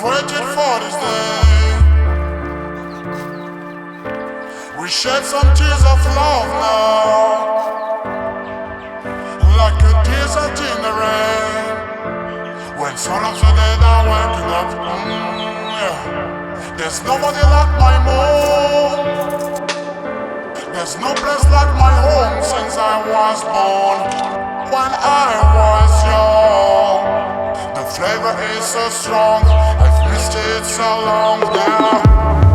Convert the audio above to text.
waited for this day. We shed some tears of love now, like a desert in the rain. When sun of the dead are waking up, yeah. There's nobody like my moon. There's no place like my home since I was born. When I was young, the flavor is so strong. I've missed it so long now.